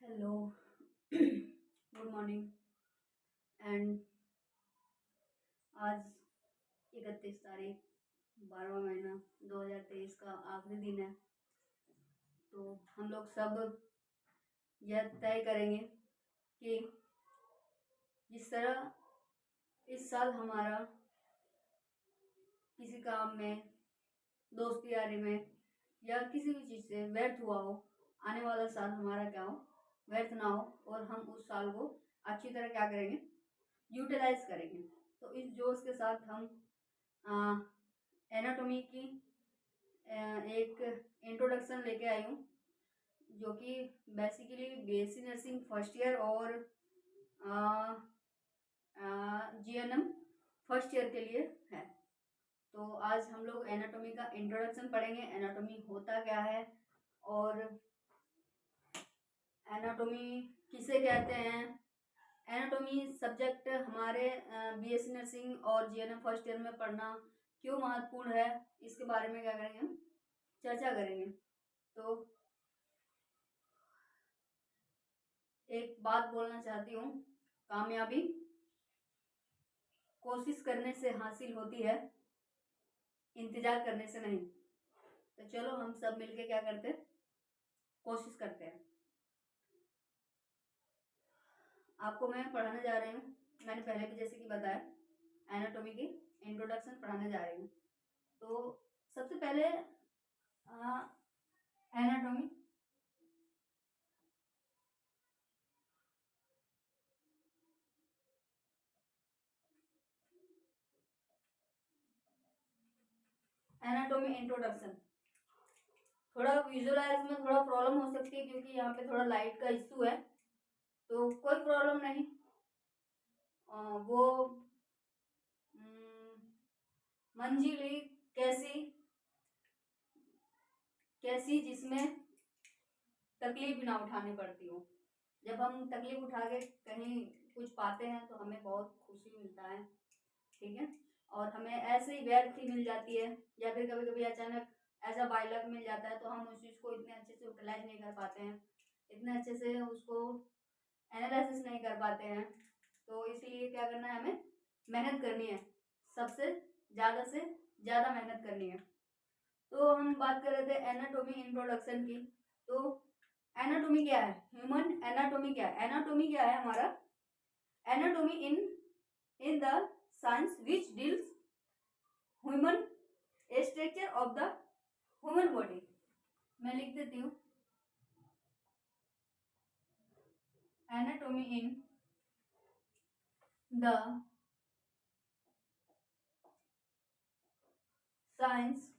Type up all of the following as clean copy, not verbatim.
Hello. Good morning. And आज 31 तारीख 12वां महीना 2023 का आखिरी दिन है। तो हम लोग सब यह तय करेंगे कि जिस तरह इस साल हमारा किसी काम में, दोस्ती यारी में या किसी भी चीज़ से व्यर्थ हुआ हो, आने वाला साल हमारा क्या हो, व्यर्थ ना हो और हम उस साल को अच्छी तरह क्या करेंगे, यूटिलाइज करेंगे। तो इस जोश के साथ हम एनाटॉमी की एक इंट्रोडक्शन लेके आई हूँ, जो कि basically BSc nursing first year और जीएनएम फर्स्ट ईयर के लिए है। तो आज हम लोग एनाटॉमी का इंट्रोडक्शन पढ़ेंगे, एनाटॉमी होता क्या है और एनाटॉमी किसे कहते हैं। एनाटॉमी सब्जेक्ट हमारे बीएससी नर्सिंग और जीएनएम फर्स्ट ईयर में पढ़ना क्यों महत्वपूर्ण है, इसके बारे में क्या करेंगे, हम चर्चा करेंगे। तो एक बात बोलना चाहती हूँ, कामयाबी कोशिश करने से हासिल होती है, इंतजार करने से नहीं। तो चलो हम सब मिलके क्या करते हैं, कोशिश करते हैं। आपको मैं पढ़ाने जा रही हूँ, मैंने पहले भी जैसे कि बताया एनाटॉमी की इंट्रोडक्शन पढ़ाने जा रही हूँ। तो सबसे पहले एनाटॉमी एनाटॉमी इंट्रोडक्शन। थोड़ा विजुअलाइज में थोड़ा प्रॉब्लम हो सकती है क्योंकि यहाँ पे थोड़ा लाइट का इशू है, तो कोई प्रॉब्लम नहीं। वो मंजिली कैसी कैसी जिसमें तकलीफ ना उठानी पड़ती हो। जब हम तकलीफ उठा के कहीं कुछ पाते हैं तो हमें बहुत खुशी मिलता है, ठीक है। और हमें ऐसे ही व्यर्थ ही मिल जाती है, या फिर कभी कभी अचानक ऐसा बाय लक मिल जाता है तो हम उस चीज़ को इतने अच्छे से यूटिलाइज नहीं कर पाते हैं, इतने अच्छे से उसको एनालिसिस नहीं कर पाते हैं। तो इसीलिए क्या करना है, हमें मेहनत करनी है, सबसे ज़्यादा से ज़्यादा मेहनत करनी है। तो हम बात कर रहे थे एनाटॉमी इंट्रोडक्शन की। तो एनाटॉमी क्या है, ह्यूमन एनाटॉमी क्या है, एनाटॉमी क्या है हमारा, anatomy in the science which deals human structure of the human body. मैं लिख देती हूँ, anatomy in the science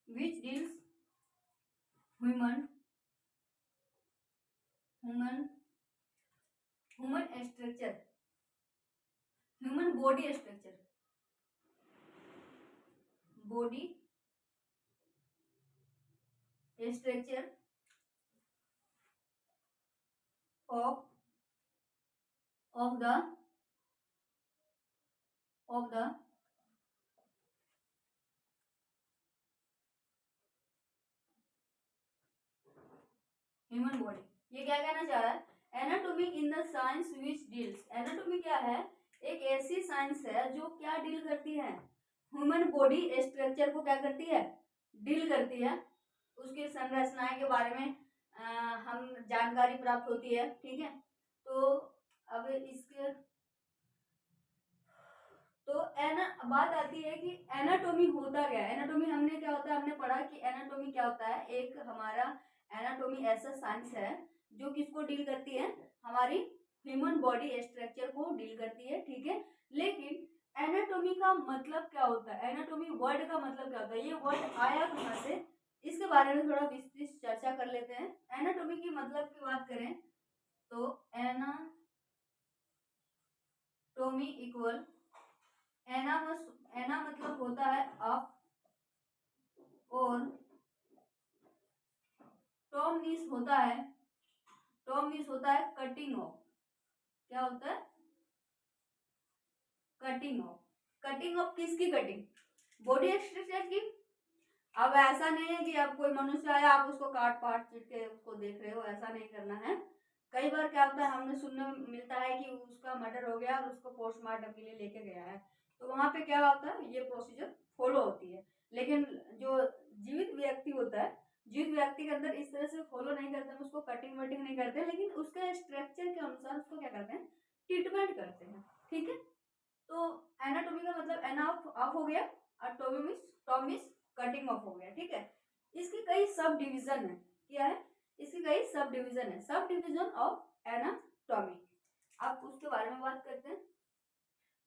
which deals human human human structure, human body structure, body structure of of the of the human body. ये क्या कहना चाह रहा है, anatomy in the science which deals, anatomy क्या है, एक ऐसी साइंस है जो क्या डील करती है, ह्यूमन बॉडी स्ट्रक्चर को क्या करती है, डील करती है। उसकी संरचनाएं के बारे में हम जानकारी प्राप्त होती है, ठीक है। तो अब इसके तो एना बात आती है कि एनाटॉमी होता क्या है। एनाटॉमी हमने क्या होता है, हमने पढ़ा कि एनाटॉमी क्या होता है, एक हमारा एनाटॉमी ऐसा साइंस है जो किसको डील करती है, हमारी ह्यूमन बॉडी स्ट्रक्चर को डील करती है, ठीक है। लेकिन एनाटॉमी का मतलब क्या होता है, एनाटॉमी वर्ड का मतलब क्या होता है, ये वर्ड आया कहाँ से, इसके बारे में थोड़ा विस्तृत चर्चा कर लेते हैं। एनाटॉमी की मतलब की बात करें तो एनाटॉमी इक्वल, एना मतलब होता है अप और टॉम मीन्स होता है, टॉम मीन्स होता है कटिंग ऑफ। क्या होता है, कटिंग ऑफ। कटिंग ऑफ किसकी कटिंग, बॉडी स्ट्रक्चर की। अब ऐसा नहीं है कि अब कोई मनुष्य आया आप उसको काट पाट चीट के उसको देख रहे हो, ऐसा नहीं करना है। कई बार क्या होता है, हमने सुनने में मिलता है कि उसका मर्डर हो गया और उसको पोस्टमार्टम के लिए लेके गया है, तो वहां पे क्या होता है, ये प्रोसीजर फॉलो होती है। लेकिन जो जीवित व्यक्ति होता है, जीवित व्यक्ति के अंदर इस तरह से फॉलो नहीं करते हैं, उसको कटिंग वटिंग नहीं करते हैं, लेकिन उसके स्ट्रक्चर के अनुसार उसको क्या करते हैं, ट्रीटमेंट करते हैं। ठीक है, तो एनाटोमी का मतलब एना ऑफ हो गया और टॉमिस कटिंग ऑफ हो गया। ठीक है, इसकी कई सब डिवीजन है। क्या है, इसकी कई सब डिवीजन है, सब डिवीजन ऑफ एनाटॉमी। आप उसके बारे में बात करते हैं।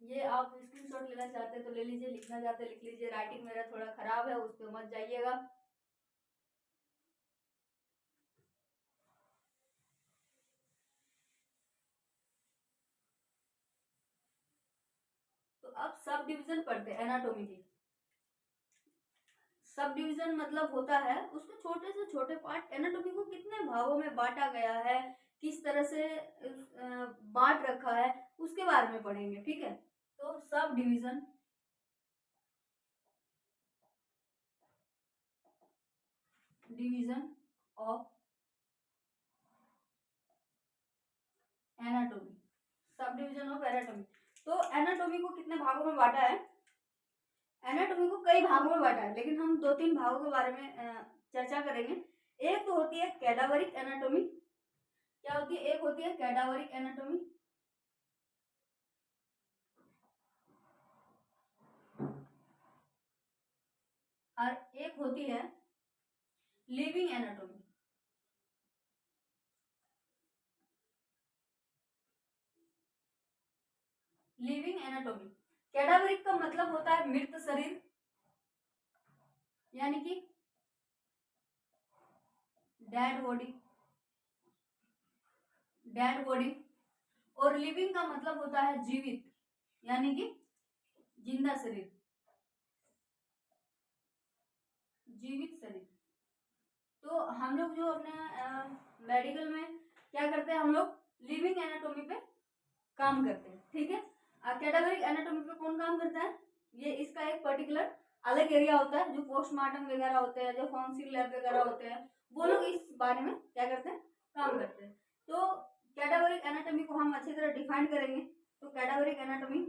ये आप स्क्रीनशॉट लेना चाहते हैं तो ले लीजिए, लिखना चाहते हैं लिख लीजिए, राइटिंग मेरा थोड़ा खराब है, उस पर मत जाइएगा। तो अब सब डिवीजन पढ़ते हैं एनाटोमी की। सब डिवीजन मतलब होता है उसको छोटे से छोटे पार्ट, एनाटोमी को कितने भागों में बांटा गया है, किस तरह से बांट रखा है, उसके बारे में पढ़ेंगे। ठीक है, तो sub division of anatomy, sub division of anatomy. तो एनाटोमी को कितने भागों में बांटा है, एनाटोमी को कई भागों में बांटा है, लेकिन हम दो तीन भागों के बारे में चर्चा करेंगे। एक तो होती है कैडावरिक एनाटोमी। क्या होती है, एक होती है कैडावरिक एनाटोमी, और एक होती है लिविंग एनाटोमी। लिविंग एनाटोमी, कैडावरिक का मतलब होता है मृत शरीर, यानी कि डेड बॉडी, डेड बॉडी। और लिविंग का मतलब होता है जीवित, यानी कि जिंदा शरीर, जीवित शरीर। तो हम लोग जो अपने मेडिकल में क्या करते हैं, हम लोग लिविंग एनाटोमी पे काम करते हैं। ठीक है, कैडावरिक एनाटोमी पे कौन काम करता है, ये इसका एक पर्टिकुलर अलग एरिया होता है, जो पोस्टमार्टम वगैरह होते हैं, जो फॉरेंसिक लैब वगैरह होते हैं, वो लोग इस बारे में क्या करते हैं, काम करते हैं। तो कैडावरिक एनाटोमी को हम अच्छी तरह डिफाइन करेंगे। तो कैडावरिक एनाटोमी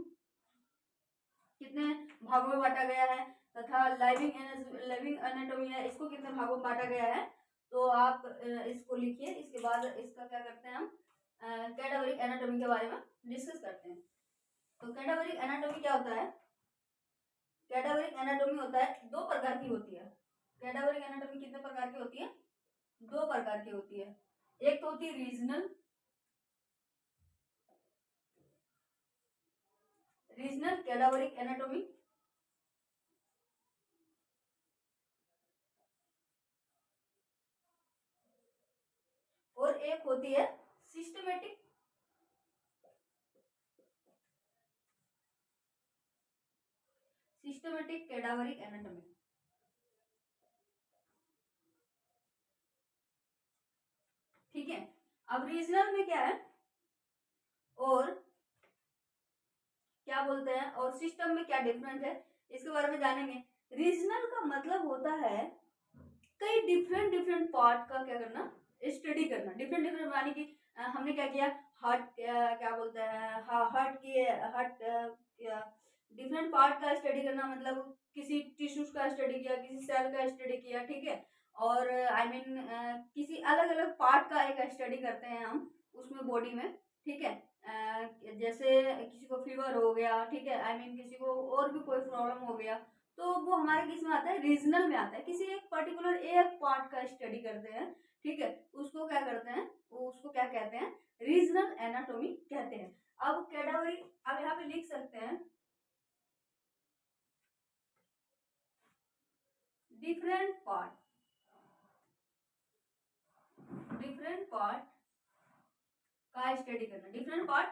कितने भागों में बांटा गया है, तथा लिविंग एनाटोमी है, इसको कितने भागों में बांटा गया है, तो आप इसको लिखिए। इसके बाद इसका क्या करते हैं, हम कैडावरिक एनाटोमी के बारे में डिस्कस करते हैं। तो कैडावरिक एनाटोमी क्या होता है, कैडावरिक एनाटोमी होता है, दो प्रकार की होती है। कैडावरिक एनाटोमी कितने प्रकार की होती है, दो प्रकार की होती है। एक तो होती है रीजनल कैडावरिक एनाटोमी, और एक होती है सिस्टमेटिक कैडावरिक एनाटोमी। ठीक है, अब रीजनल में क्या है और क्या बोलते हैं, और सिस्टम में क्या डिफरेंस है, इसके बारे में जानेंगे। रीजनल का मतलब होता है कई डिफरेंट डिफरेंट पार्ट का क्या करना, स्टडी करना। डिफरेंट डिफरेंट यानी कि हमने क्या किया, हार्ट क्या बोलते हैं, हार्ट की हार्ट डिफरेंट पार्ट का स्टडी करना, मतलब किसी टिश्यूज का स्टडी किया, किसी सेल का स्टडी किया। ठीक है, और आई मीन किसी अलग अलग पार्ट का एक स्टडी करते हैं हम उसमें बॉडी में। ठीक है, जैसे किसी को फीवर हो गया, ठीक है, आई मीन किसी को और भी कोई प्रॉब्लम हो गया, तो वो हमारे किस में आता है, रीजनल में आता है। किसी एक पर्टिकुलर एक पार्ट का स्टडी करते हैं। ठीक है, उसको क्या करते हैं, उसको क्या कहते हैं, रीजनल एनाटॉमी कहते हैं। अब कैडावरी, अब यहाँ पे लिख सकते हैं डिफरेंट पार्ट का स्टडी करना, different part,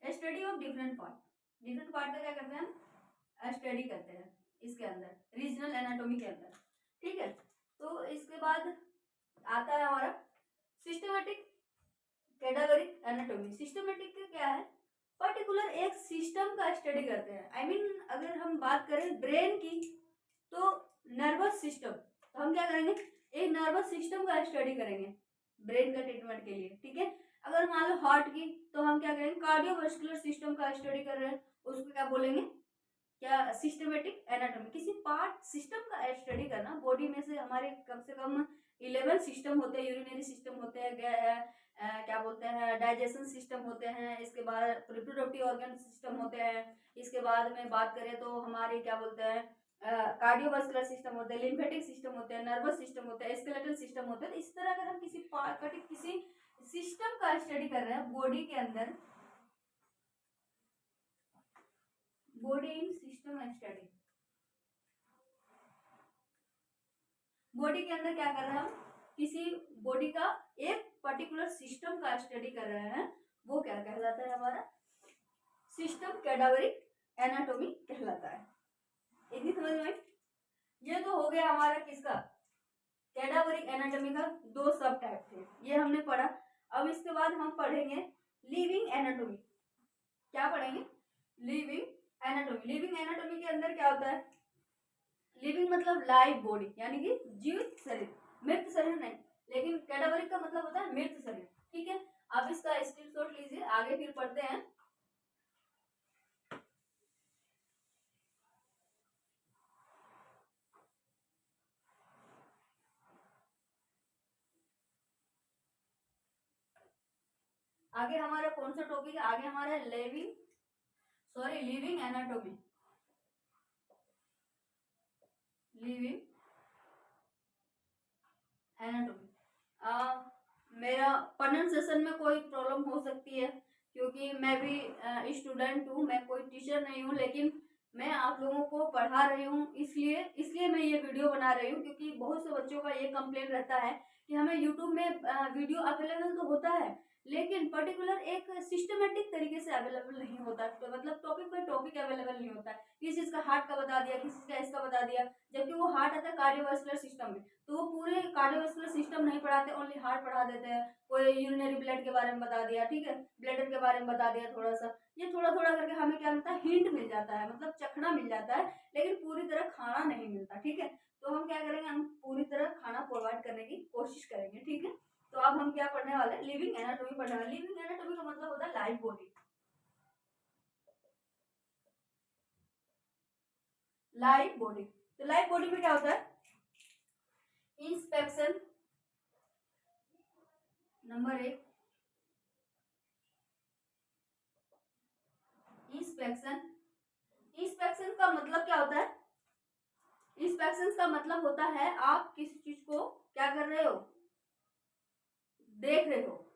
study of different part का क्या करते हैं हम, स्टडी करते हैं इसके अंदर रीजनल एनाटॉमी के अंदर। ठीक है, तो इसके बाद आता है हमारा सिस्टमेटिक कैडावरिक एनाटॉमी। सिस्टमेटिक का क्या है, पर्टिकुलर एक सिस्टम का स्टडी करते हैं। आई मीन अगर हम बात करें ब्रेन की, तो नर्वस सिस्टम, तो हम क्या करेंगे, एक नर्वस सिस्टम का स्टडी करेंगे ब्रेन का ट्रीटमेंट के लिए, ठीक है। अगर मान लो हार्ट की, तो हम क्या करेंगे, कार्डियोवास्कुलर सिस्टम का स्टडी कर रहे हैं, उसको क्या बोलेंगे, क्या, सिस्टमेटिक एनाटॉमी। किसी पार्ट सिस्टम का स्टडी करना, बॉडी में से हमारे कम से कम 11 सिस्टम होते हैं, यूरिनरी सिस्टम होते हैं, क्या बोलते हैं, डाइजेशन सिस्टम होते हैं, इसके बाद रिप्रोडक्टिव ऑर्गन सिस्टम होते हैं, इसके बाद में बात करें तो हमारे क्या बोलते हैं, कार्डियोवास्कुलर सिस्टम होते हैं, लिम्फेटिक सिस्टम होते हैं, नर्वस सिस्टम होते हैं, स्केलेटल सिस्टम होते हैं। इस तरह अगर हम किसी सिस्टम का स्टडी कर रहे हैं बॉडी के अंदर, body in system study, body के अंदर क्या कर रहे हैं हम, किसी बॉडी का एक पर्टिकुलर सिस्टम का स्टडी कर रहे हैं, वो क्या कहलाता है, हमारा सिस्टम कैडावरिक एनाटॉमी कहलाता है। इतनी समझ में। ये तो हो गया हमारा किसका, कैडावरिक एनाटॉमी का 2 सब टाइप थे, ये हमने पढ़ा। अब इसके बाद हम पढ़ेंगे लिविंग एनाटॉमी। क्या पढ़ेंगे, लिविंग एनाटॉमी। लिविंग एनाटॉमी के अंदर क्या होता है, लिविंग मतलब लाइव बॉडी, यानी कि जीवित शरीर, मृत शरीर नहीं, लेकिन कैडावरिक का मतलब होता है मृत शरीर, ठीक है। आप इसका स्क्रीनशॉट लीजिए, आगे फिर पढ़ते हैं। आगे हमारा कौन सा टॉपिक है, आगे हमारा लिविंग एनाटॉमी, लिविंग एनाटॉमी। मेरा प्रोनाउंसिएशन में कोई प्रॉब्लम हो सकती है, क्योंकि मैं भी स्टूडेंट हूँ, मैं कोई टीचर नहीं हूँ, लेकिन मैं आप लोगों को पढ़ा रही हूँ, इसलिए मैं ये वीडियो बना रही हूँ, क्योंकि बहुत से बच्चों का ये कंप्लेन रहता है कि हमें यूट्यूब में वीडियो अवेलेबल तो होता है, लेकिन पर्टिकुलर एक सिस्टमेटिक तरीके से अवेलेबल नहीं होता, तो मतलब टॉपिक बाय टॉपिक अवेलेबल नहीं होता है। किसी चीज़ का हार्ट का बता दिया, किसी चीज़ का इसका बता दिया, जबकि वो हार्ट आता है कार्डियोवास्कुलर सिस्टम में, तो वो पूरे कार्डियोवास्कुलर सिस्टम नहीं पढ़ाते, ओनली हार्ट पढ़ा देते हैं। कोई यूरिनरी ब्लड के बारे में बता दिया, ठीक है, ब्लडर के बारे में बता दिया थोड़ा सा, ये थोड़ा थोड़ा करके हमें क्या मिलता है, हिंट मिल जाता है, मतलब चखना मिल जाता है, लेकिन पूरी तरह खाना नहीं मिलता, ठीक है। तो हम क्या करेंगे, हम पूरी तरह खाना प्रोवाइड करने की कोशिश करेंगे, ठीक है। तो अब हम क्या पढ़ने वाले हैं, लिविंग एनाटॉमी पढ़ने वाले। लिविंग एनाटॉमी का मतलब होता है लाइव बॉडी, लाइव बॉडी। तो लाइव बॉडी में क्या होता है, इंस्पेक्शन, नंबर 1, इंस्पेक्शन। इंस्पेक्शन का मतलब क्या होता है, इंस्पेक्शन का मतलब होता है आप किसी चीज को क्या कर रहे हो, देख रहे हो।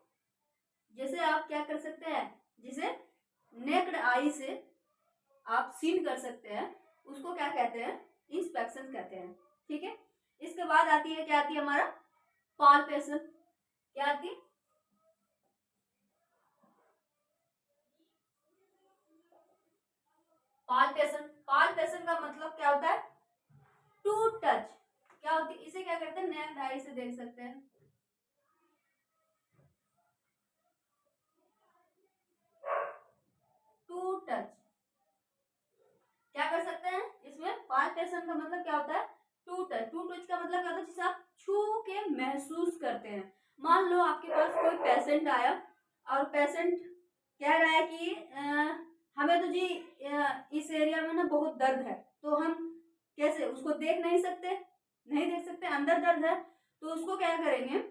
जैसे आप क्या कर सकते हैं, जिसे नेक्ड आई से आप सीन कर सकते हैं, उसको क्या कहते हैं, इंस्पेक्शन कहते हैं, ठीक है। इसके बाद आती है, क्या आती है, हमारा पाल्पेशन। क्या आती है, पाल्पेशन। पाल्पेशन का मतलब क्या होता है, टू टच। क्या होती है, इसे क्या करते हैं, नेक्ड आई से देख सकते हैं, टू टच। क्या कर सकते हैं इसमें, पाल्पेशन का मतलब क्या होता है, टू टच। टू टच का मतलब क्या होता है, जिसे आप छू के महसूस करते हैं। मान लो आपके पास कोई पेशेंट आया और पेशेंट कह रहा है कि हमें तो जी इस एरिया में ना बहुत दर्द है, तो हम कैसे उसको देख नहीं सकते, नहीं देख सकते, अंदर दर्द है, तो उसको क्या करेंगे,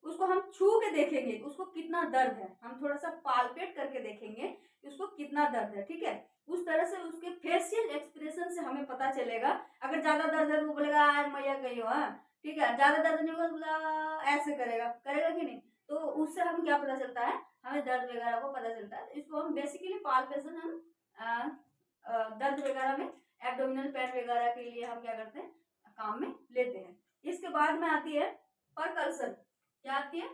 उसको हम छू के देखेंगे उसको कितना दर्द है, हम थोड़ा सा पालपेट करके देखेंगे कि उसको कितना दर्द है, ठीक है। उस तरह से उसके फेशियल एक्सप्रेशन से हमें पता चलेगा। अगर ज्यादा दर्द है तो वो बोलेगा यार मैया गई हो, ठीक है, ज्यादा दर्द नहीं होगा तो बोला ऐसे करेगा, करेगा कि नहीं। तो उससे हम क्या पता चलता है, हमें दर्द वगैरह को पता चलता है। इसको हम बेसिकली पाल्पेशन हम दर्द वगैरह में, एब्डोमिनल पेन वगैरह के लिए हम क्या करते हैं, काम में लेते हैं। इसके बाद में आती है परकल्सन। क्या आती है,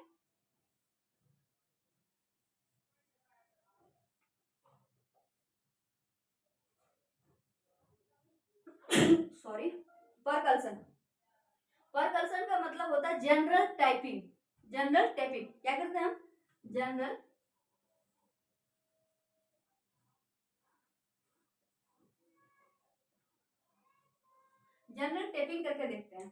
सॉरी, परकल्सन। परकल्सन का मतलब होता है जनरल टाइपिंग। जनरल टाइपिंग क्या करते हैं हम, जनरल जनरल टेपिंग करके देखते हैं,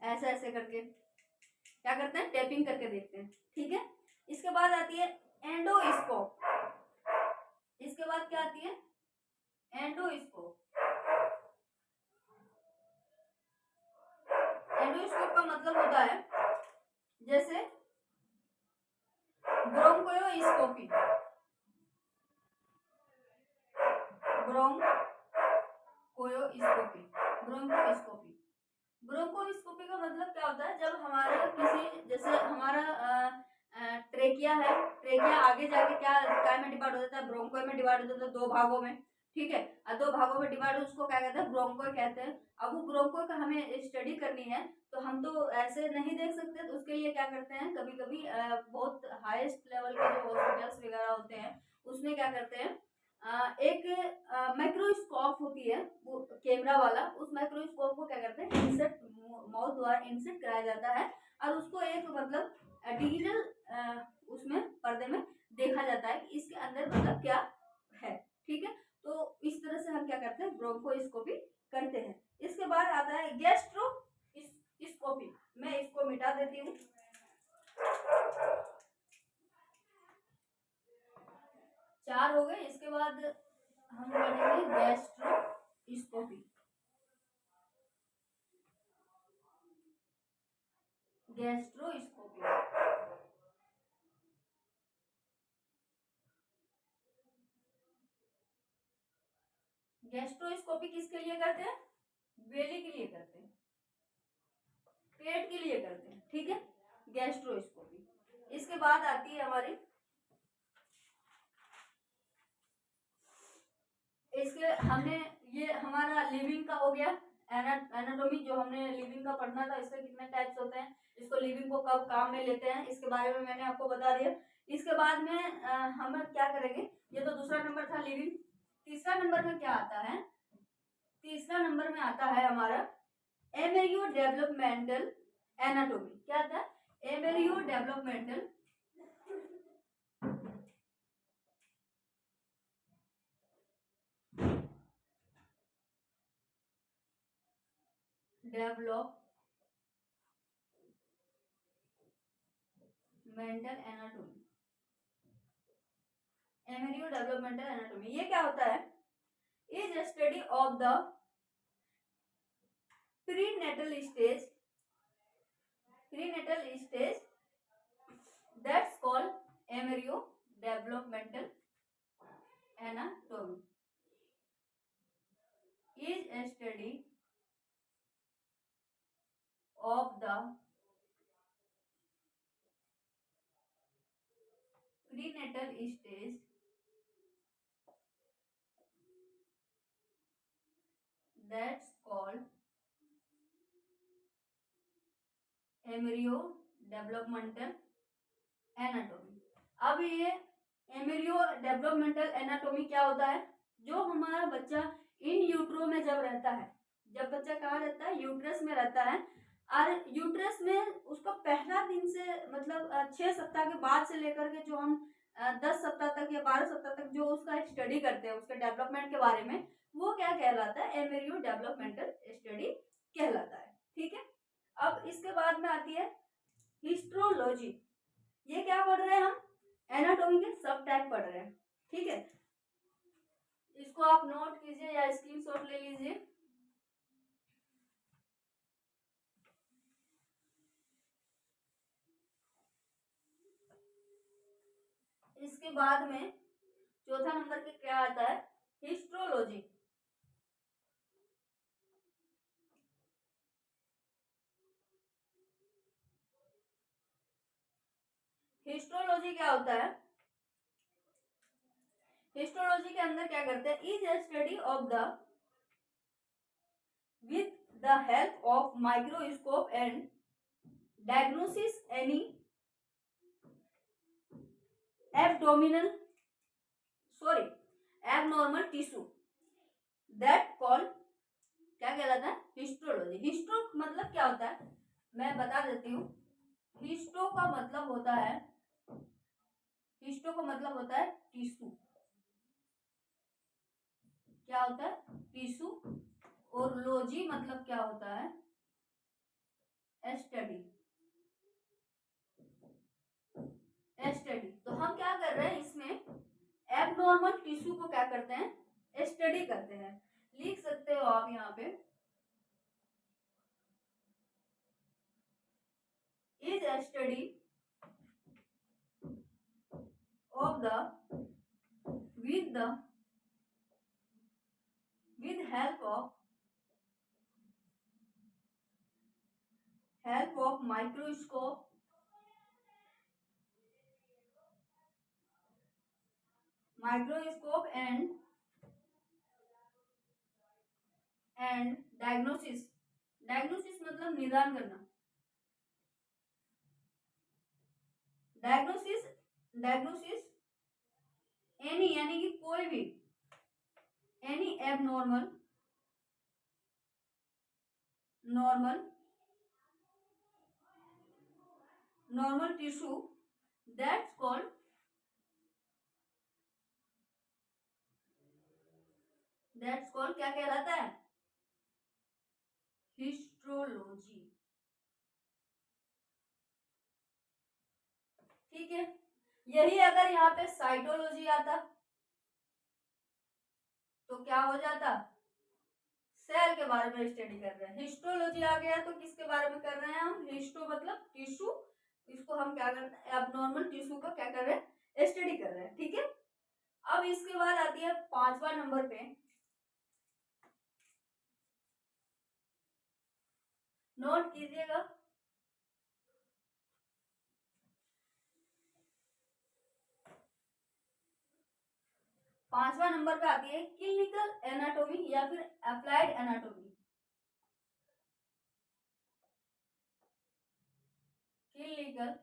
ऐसे ऐसे करके क्या करते हैं, टेपिंग करके देखते हैं, ठीक है। इसके बाद आती है एंडोस्कोप। इसके बाद क्या आती है, एंडोस्कोप। एंडोस्कोप का मतलब होता है जैसे ब्रोंकोस्कोपी, ब्रोंकोस्कोपी, ब्रोंकोस्कोपी। ब्रोंकोस्कोपी का मतलब क्या होता है, जब हमारा किसी, जैसे हमारा ट्रेकिया है, ट्रेकिया आगे जाके क्या में डिवाइड हो जाता है, ब्रोंको में डिवाइड हो जाता है, दो भागों में, ठीक है। और दो भागों में डिवाइड, उसको क्या कहते हैं, ब्रोंको कहते हैं। अब वो ब्रोंको का हमें स्टडी करनी है, तो हम तो ऐसे नहीं देख सकते, तो उसके लिए क्या करते हैं, कभी कभी बहुत हाईएस्ट लेवल के जो हॉस्पिटल्स वगैरह होते हैं, उसमें क्या करते हैं, एक माइक्रोस्कोप होती है वो कैमरा वाला, उस माइक्रोस्कोप को क्या करते हैं, इंसर्ट, माउथ द्वारा इंसर्ट कराया जाता है, और उसको एक मतलब डिजिटल उसमें पर्दे में देखा जाता है कि इसके अंदर मतलब क्या है, ठीक है। तो इस तरह से हम क्या करते हैं, ब्रोंकोस्कोपी करते हैं। इसके बाद आता है गैस्ट्रोस्कोपी। मैं इसको मिटा देती हूँ। चार हो गए। इसके बाद हम पढ़ेंगे गैस्ट्रोस्कोपी। गैस्ट्रोस्कोपी गैस्ट्रोस्कोपी किसके लिए करते हैं, बेली के लिए करते हैं, पेट के लिए करते हैं, ठीक है, गैस्ट्रोस्कोपी। इसके बाद आती है हमारी, इसके हमने ये हमारा लिविंग का हो गया, एनाटॉमी जो हमने लिविंग का पढ़ना था, इसके कितने टाइप्स होते हैं, इसको लिविंग को कब काम में लेते हैं, इसके बारे में मैंने आपको बता दिया। इसके बाद में हम क्या करेंगे, ये तो दूसरा नंबर था लिविंग। तीसरा नंबर में क्या आता है, तीसरा नंबर में आता है हमारा एम्ब्रियो डेवलपमेंटल एनाटॉमी। क्या आता है, embryo developmental mental anatomy. Embryo developmental anatomy ये क्या होता है, is study of the prenatal stage, that's called embryo developmental anatomy, is a study of the prenatal stage, that's called embryo developmental anatomy। अब ये embryo developmental anatomy क्या होता है, जो हमारा बच्चा इन यूट्रो में जब रहता है, जब बच्चा कहाँ रहता है, यूट्रस में रहता है, और यूट्रस में उसको पहला दिन से मतलब 6 सप्ताह के बाद से लेकर के जो हम 10 सप्ताह तक या 12 सप्ताह तक जो उसका स्टडी करते हैं, उसके डेवलपमेंट के बारे में, वो क्या कहलाता है, एम्ब्रियो डेवलपमेंटल स्टडी कहलाता है, ठीक है। अब इसके बाद में आती है हिस्ट्रोलॉजी। ये क्या पढ़ रहे हैं हम, एनाटॉमी के सब टाइप पढ़ रहे हैं, ठीक है। इसको आप नोट कीजिए या स्क्रीनशॉट ले लीजिए। इसके बाद में चौथा नंबर के क्या आता है, हिस्ट्रोलॉजी। हिस्ट्रोलॉजी क्या होता है, हिस्टोलॉजी के अंदर क्या करते हैं, is a study of the with the help of microscope and diagnosis any abdominal abnormal tissue, that call क्या कहलाता है, हिस्टोलॉजी। हिस्टो मतलब क्या होता है, मैं बता देती हूँ। हिस्टो का मतलब होता है, हिस्टो का मतलब होता है टिश्यू। क्या होता है, टिश्यू। और लोजी मतलब क्या होता है? स्टडी। स्टडी तो हम क्या कर रहे हैं इसमें, एबनॉर्मल टिश्यू को क्या करते हैं? स्टडी करते हैं। लिख सकते हो आप यहाँ पे, is study of the with help of microscope and diagnosis। Diagnosis मतलब निदान करना। डायग्नोसिस एनी यानी कि कोई भी, any abnormal normal tissue that's called क्या कहलाता है? हिस्ट्रोलॉजी। ठीक है, यही अगर यहाँ पे साइटोलॉजी आता तो क्या हो जाता? सेल के बारे में स्टडी कर रहे हैं। हिस्टोलॉजी आ गया तो किसके बारे में कर रहे हैं हम? हिस्टो मतलब टिश्यू, इसको हम क्या करते हैं? एबनॉर्मल टिश्यू का क्या कर रहे हैं? स्टडी कर रहे हैं। ठीक है, अब इसके बाद आती है 5वां नंबर पे, नोट कीजिएगा, 5वां नंबर पे आती है क्लिनिकल एनाटॉमी या फिर applied anatomy. Clinical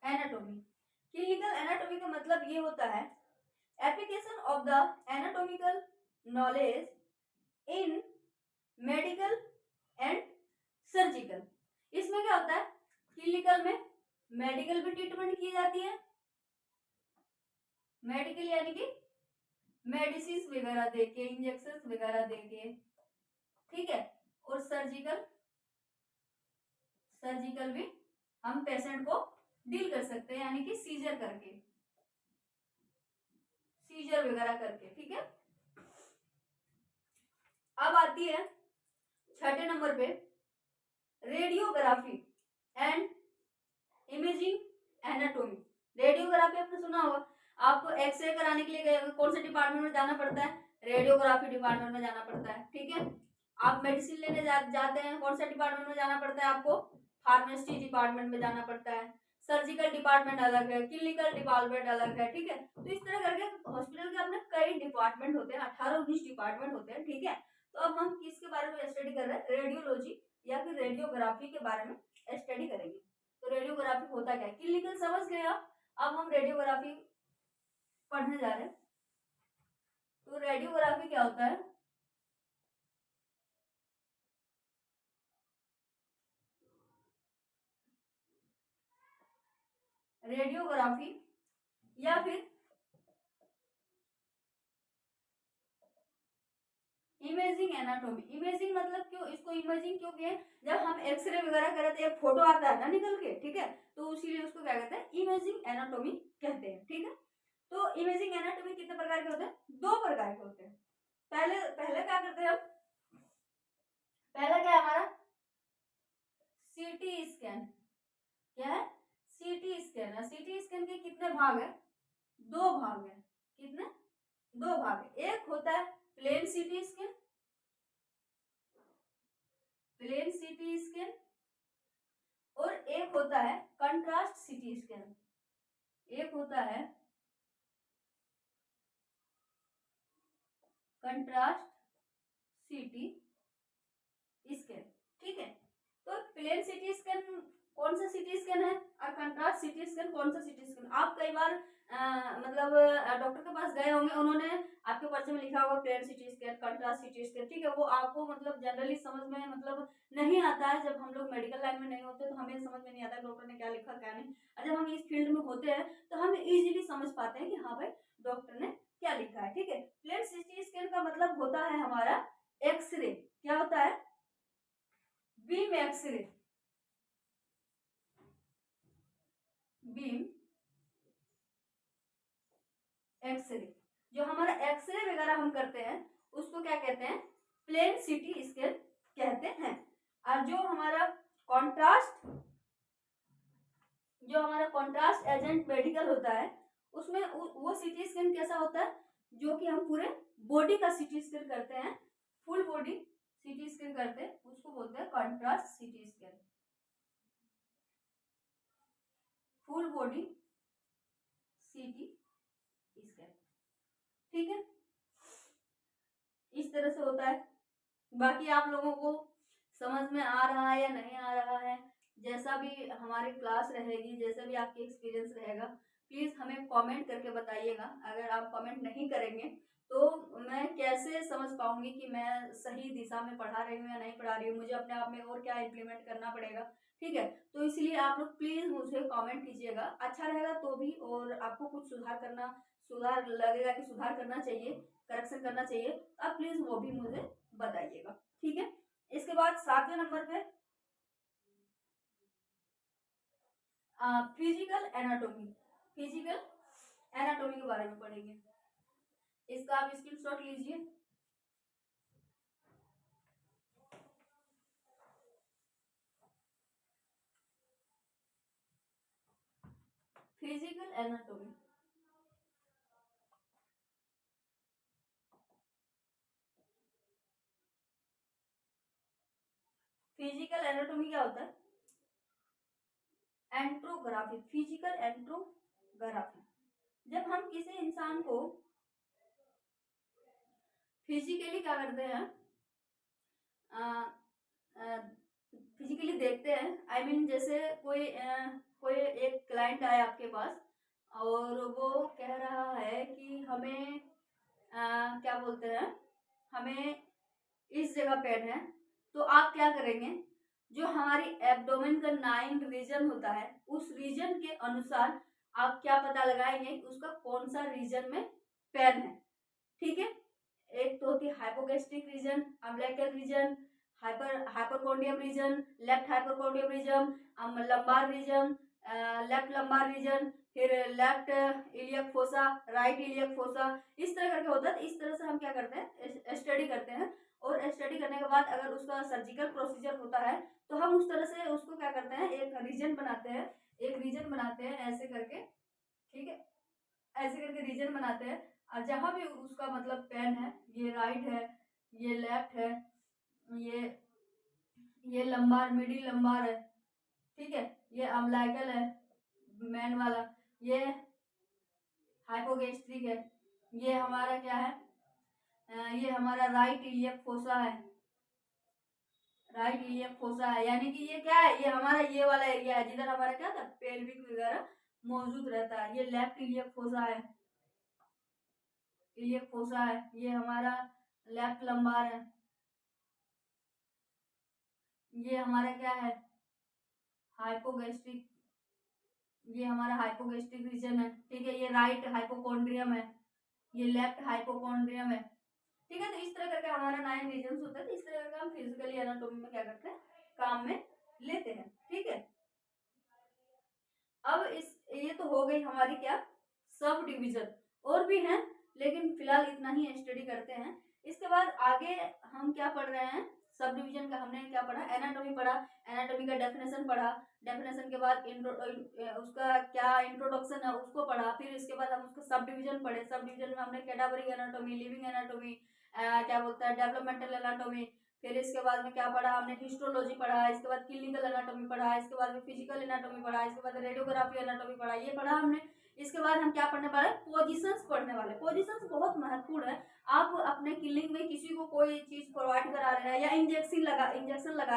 anatomy, clinical anatomy का मतलब ये होता है application of the anatomical knowledge in medical and surgical. इसमें क्या होता है? क्लिनिकल में मेडिकल भी ट्रीटमेंट की जाती है, मेडिकल यानी कि मेडिसिन वगैरह देके, इंजेक्शन वगैरह देके, ठीक है, और सर्जिकल भी हम पेशेंट को डील कर सकते हैं यानी कि सीजर करके, सीजर वगैरह करके। ठीक है, अब आती है 6ठे नंबर पे radiography and imaging anatomy. Radiography आपने सुना होगा, आपको एक्सरे कराने के लिए कौन से डिपार्टमेंट में जाना पड़ता है? रेडियोग्राफी डिपार्टमेंट में जाना पड़ता है। ठीक है, आप मेडिसिन लेने जाते हैं, कौन सा डिपार्टमेंट में जाना पड़ता है आपको? फार्मेसी डिपार्टमेंट में जाना पड़ता है। सर्जिकल डिपार्टमेंट अलग है, क्लिनिकल डिपार्टमेंट अलग है। ठीक है, तो इस तरह करके हॉस्पिटल के अपने कई डिपार्टमेंट होते हैं, 18-19 डिपार्टमेंट होते हैं। ठीक है, तो अब हम किसके बारे में स्टडी कर रहे हैं? रेडियोलॉजी या फिर रेडियोग्राफी के बारे में स्टडी करेंगे। तो रेडियोग्राफी होता क्या है? क्लिनिकल समझ गए आप, अब हम रेडियोग्राफी पढ़ने जा रहे हैं। तो रेडियोग्राफी क्या होता है? रेडियोग्राफी या फिर इमेजिंग एनाटॉमी। इमेजिंग मतलब क्यों इसको इमेजिंग क्यों किए? जब हम एक्सरे वगैरह करे तो एक फोटो आता है ना निकल के, ठीक है, तो इसीलिए उसको क्या कहते हैं? इमेजिंग एनाटॉमी कहते हैं। ठीक है, तो इमेजिंग एनाटॉमी कितने प्रकार के होते हैं? 2 प्रकार के होते हैं। पहले क्या करते हैं हम? पहला क्या है हमारा? CT scan. क्या है? सीटी स्कैन है। सीटी स्कैन के कितने भाग है? 2 भाग है। कितने? 2 भाग है। एक होता है plane CT scan, plane CT scan, और एक होता है कंट्रास्ट सीटी स्कैन। एक होता है कंट्रास्ट सीटी स्कैन। ठीक है, तो प्लेन सीटी स्कैन कौन सा सीटी स्कैन है और कंट्रास्ट सीटी स्कैन कौन सा सीटी स्कैन? आप कई बार मतलब डॉक्टर के पास गए होंगे, उन्होंने आपके पर्चे में लिखा होगा plane CT scan, contrast CT scan. ठीक है, वो आपको मतलब जनरली समझ में मतलब नहीं आता है। जब हम लोग मेडिकल लाइन में नहीं होते तो हमें समझ में नहीं आता डॉक्टर ने क्या लिखा क्या नहीं। और जब हम इस फील्ड में होते हैं तो हम इजीली समझ पाते हैं कि हाँ भाई डॉक्टर ने क्या लिखा है। ठीक है, प्लेन सीटी स्कैन का मतलब होता है हमारा एक्सरे। क्या होता है? Beam x ray. बीम एक्सरे, जो हमारा एक्सरे वगैरह हम करते हैं उसको क्या कहते हैं? प्लेन सीटी स्कैन कहते हैं। और जो हमारा कॉन्ट्रास्ट एजेंट मेडिकल होता है उसमें वो सीटी स्कैन कैसा होता है? जो कि हम पूरे बॉडी का सीटी स्कैन करते हैं, फुल बॉडी सीटी स्कैन करते हैं, उसको बोलते हैं contrast CT scan. Full body CT scan, ठीक है, इस तरह से होता है। बाकी आप लोगों को समझ में आ रहा है या नहीं आ रहा है, जैसा भी हमारी क्लास रहेगी, जैसा भी आपकी एक्सपीरियंस रहेगा, प्लीज़ हमें कमेंट करके बताइएगा। अगर आप कमेंट नहीं करेंगे तो मैं कैसे समझ पाऊंगी कि मैं सही दिशा में पढ़ा रही हूँ या नहीं पढ़ा रही हूँ, मुझे अपने आप में और क्या इम्प्लीमेंट करना पड़ेगा, ठीक है। तो इसलिए आप लोग प्लीज़ मुझे कमेंट कीजिएगा, अच्छा रहेगा तो भी, और आपको कुछ सुधार लगेगा कि सुधार करना चाहिए, करेक्शन करना चाहिए, आप प्लीज़ वो भी मुझे बताइएगा, ठीक है। इसके बाद 7वें नंबर पे फिजिकल एनाटॉमी के बारे में पढ़ेंगे। इसका आप स्क्रीनशॉट लीजिए। फिजिकल एनाटॉमी, फिजिकल एनाटॉमी क्या होता है? एंट्रोग्राफी, फिजिकल एंट्रोग्राफी, जब हम किसी इंसान को फिजिकली क्या करते हैं, फिजिकली देखते हैं, आई मीन जैसे कोई एक क्लाइंट आया आपके पास और वो कह रहा है कि हमें क्या बोलते हैं, हमें इस जगह पेन है, तो आप क्या करेंगे? जो हमारी एब्डोमेन का 9 रीजन होता है उस रीजन के अनुसार आप क्या पता लगाएंगे उसका कौन सा रीजन में पेन है, ठीक है। एक तो होती है hypogastric region, umbilical region, hypochondrium region, left hypochondrium region, lumbar region, left lumbar region, फिर left iliac fossa, right iliac fossa, इस तरह करके होता है। इस तरह से हम क्या करते हैं, स्टडी करते हैं, और स्टडी करने के बाद अगर उसका सर्जिकल प्रोसीजर होता है तो हम उस तरह से उसको क्या करते हैं, एक रीजन बनाते हैं ऐसे करके, ठीक है, ऐसे करके रीजन बनाते हैं। और जहां भी उसका मतलब पेन है, ये राइट है, ये लेफ्ट है, ये ये लंबार मिडिल लंबार है, ठीक है, ये अम्बिलिकल है मैन वाला, ये हाइपोगैस्ट्रिक है, ये हमारा क्या है, ये हमारा राइट इलियक फोसा है, यानी कि ये क्या है, ये हमारा ये वाला एरिया है जिधर हमारा क्या था, पेल्विक वगैरह मौजूद रहता है। ये लेफ्ट इलियक फोसा है, ये हमारा लेफ्ट लंबार है, ये हमारा क्या है, हाइपोगैस्ट्रिक, ये हमारा हाइपोगैस्ट्रिक रीजन है, ठीक है, ये राइट हाइपोकॉन्ड्रियम है, ये लेफ्ट हाइपोकॉन्ड्रियम है, ठीक है। तो इस तरह करके हमारा 9 रीजन होता है। तो इस तरह करके हम फिजिकली एनाटॉमी में क्या करते हैं, काम में लेते हैं, ठीक है। अब ये तो हो गई हमारी क्या, सब डिवीजन, और भी हैं लेकिन फिलहाल इतना ही स्टडी करते हैं। इसके बाद आगे हम क्या पढ़ रहे हैं, सब डिवीजन का हमने क्या पढ़ा, एनाटॉमी पढ़ा, एनाटॉमी का डेफिनेशन पढ़ा, डेफिनेशन के बाद उसका क्या इंट्रोडक्शन है उसको पढ़ा, फिर इसके बाद हम उसको सब डिवीजन पढ़े। सब डिवीजन में हमने कैडावरिक एनाटॉमी, लिविंग एनाटॉमी, क्या बोलता है डेवलपमेंटल एनाटॉमी, फिर इसके बाद में क्या पढ़ा हमने, हिस्टोलॉजी पढ़ा, इसके बाद क्लिनिकल एनाटॉमी पढ़ा, इसके बाद में फिजिकल एनाटॉमी पढ़ा, इसके बाद रेडियोग्राफी एनाटॉमी पढ़ा, ये पढ़ा हमने। इसके बाद हम क्या पढ़ने वाले, पोजीशंस पढ़ने वाले। पोजीशंस बहुत महत्वपूर्ण है। आप अपने क्लिनिक में किसी को कोई चीज प्रोवाइड करा रहे हैं या इंजेक्शन लगा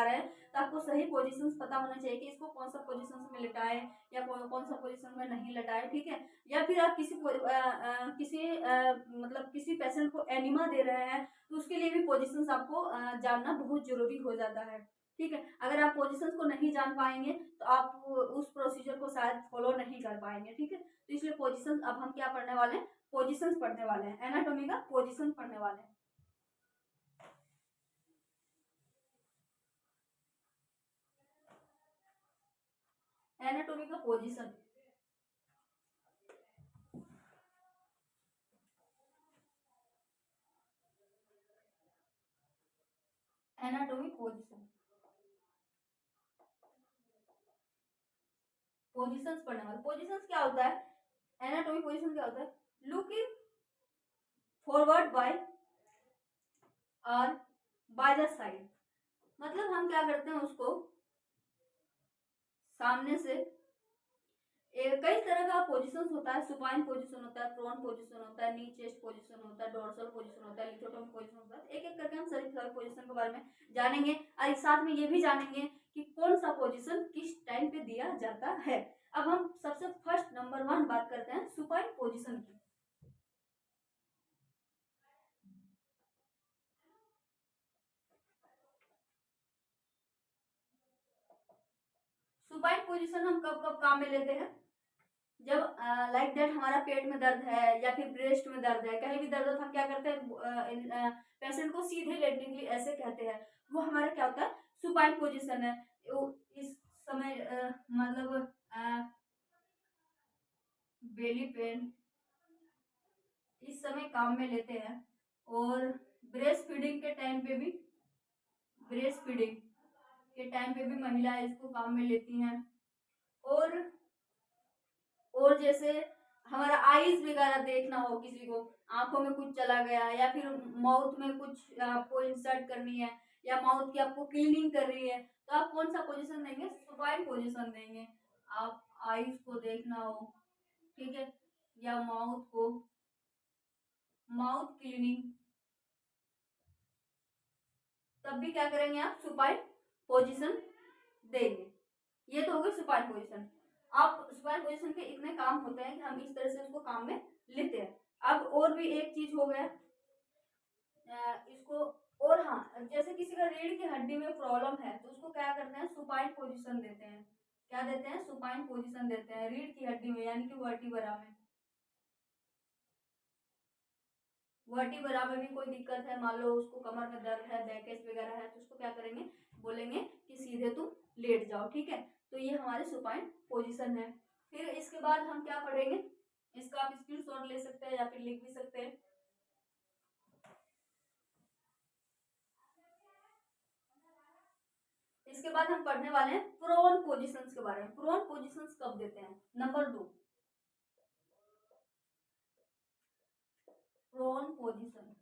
रहे हैं तो आपको सही पोजीशंस पता होना चाहिए कि इसको कौन सा पोजीशंस में लिटाए या कौन सा पोजीशन में नहीं लिटाए, ठीक है। या फिर आप किसी पेशेंट को एनिमा दे रहे हैं तो उसके लिए भी पोजीशंस आपको जानना बहुत जरूरी हो जाता है, ठीक है। अगर आप पोजीशंस को नहीं जान पाएंगे तो आप उस प्रोसीजर को शायद फॉलो नहीं कर पाएंगे, ठीक है। तो इसलिए पोजीशंस अब हम क्या पढ़ने वाले हैं, पोजीशंस पढ़ने वाले हैं, एनाटॉमी का पोजीशन पढ़ने वाले हैं। एनाटॉमी का पोजीशन, एनाटॉमी पोजीशन, पोजीशंस पढ़ने वाले। पोजीशंस क्या होता है, एनाटॉमी पोजीशन क्या होता है, लुकिंग फॉरवर्ड बाय और बाय द साइड, मतलब हम क्या करते हैं उसको सामने से, कई तरह का पोजीशन होता है, सुपाइन पोजीशन होता है, प्रोन पोजीशन होता है, नी चेस्ट पोजीशन होता है, डोर्सल पोजीशन होता है, लिथोटोमी पोजीशन होता है। एक एक करके हम सारी पोजीशन के बारे में जानेंगे और एक साथ में ये भी जानेंगे कि कौन सा पोजीशन किस टाइम पे दिया जाता है। अब हम सबसे फर्स्ट नंबर 1 बात करते हैं सुपाइन पोजीशन की। सुपाइन पोजीशन हम कब कब काम में लेते हैं, जब लाइक दैट हमारा पेट में दर्द है या फिर ब्रेस्ट में दर्द है, कहीं भी दर्द हो तो हम क्या करते हैं, पेशेंट को सीधे लेटने के लिए ऐसे कहते हैं, वो हमारा क्या होता है, सुपाइन पोजीशन है। इस समय मतलब बेली पेन इस समय काम में लेते हैं, और ब्रेस्ट फीडिंग के टाइम पे भी, ब्रेस्ट फीडिंग के टाइम पे भी महिलाएं इसको काम में लेती हैं। और जैसे हमारा आईज वगैरह देखना हो, किसी को आंखों में कुछ चला गया या फिर माउथ में कुछ आपको इंसर्ट करनी है या माउथ की आपको क्लीनिंग कर रही है, तो आप कौन सा पोजीशन देंगे, सुपाइन पोजीशन देंगे। आप आईज को देखना हो, ठीक है, या माउथ को, माउथ क्लीनिंग, तब भी क्या करेंगे, आप सुपाइन पोजीशन देंगे। ये तो हो गई सुपाइन पोजीशन। अब सुपाइन पोजीशन के इतने काम होते हैं कि हम इस तरह से उसको काम में लेते हैं। अब और भी एक चीज हो गया इसको, और हाँ, जैसे किसी का रीढ़ की हड्डी में प्रॉब्लम है तो उसको क्या करते हैं, सुपाइन पोजीशन देते हैं। क्या देते हैं, सुपाइन पोजीशन देते हैं रीढ़ की हड्डी में, यानी कि वर्टिब्रा में। वर्टिब्रा में भी कोई दिक्कत है, मान लो उसको कमर में दर्द है, बैकेज वगैरह है, तो उसको क्या करेंगे, बोलेंगे कि सीधे तुम लेट जाओ, ठीक है। तो ये हमारे सुपाइन पोजीशन है। फिर इसके बाद हम क्या पढ़ेंगे, इसका आप स्क्रीनशॉट ले सकते हैं या फिर लिख भी सकते हैं। इसके बाद हम पढ़ने वाले हैं प्रोन पोजीशंस के बारे में। प्रोन पोजीशंस कब देते हैं, number 2, prone position.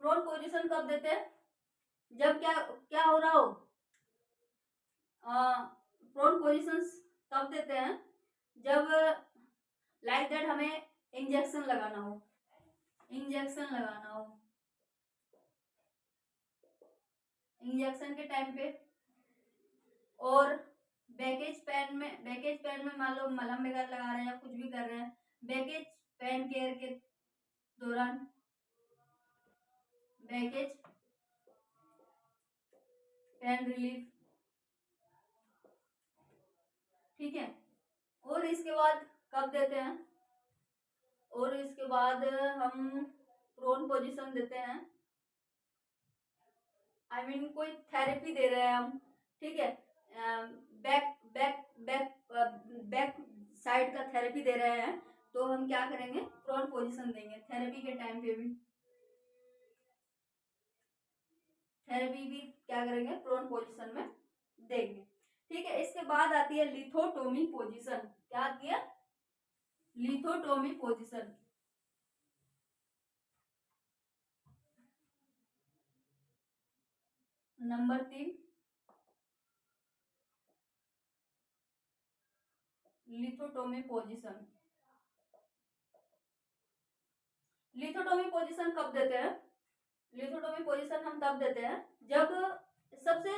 Prone position कब देते हैं, जब क्या क्या हो रहा हो, प्रोन पोजीशंस तब देते हैं जब लाइक दैट हमें इंजेक्शन लगाना हो, इंजेक्शन लगाना हो, इंजेक्शन के टाइम पे, और बैकेज पेन में मान लो मलहम वगैरह लगा रहे हैं या कुछ भी कर रहे हैं, बैकेज पेन केयर के दौरान, बैकेज पेन रिलीफ, ठीक है। और इसके बाद कब देते हैं, और इसके बाद हम प्रोन पोजीशन देते हैं, आई मीन कोई थेरेपी दे रहे हैं हम, ठीक है, back back back back side का थेरेपी दे रहे हैं, तो हम क्या करेंगे, प्रोन पोजीशन देंगे थेरेपी के टाइम पे भी, थेरेपी भी क्या करेंगे, प्रोन पोजीशन में देंगे, ठीक है। इसके बाद आती है लिथोटोमी पोजीशन। क्या आती है, lithotomy position. Number 3, lithotomy position. Lithotomy position कब देते हैं, लिथोटोमी पोजीशन हम तब देते हैं जब, सबसे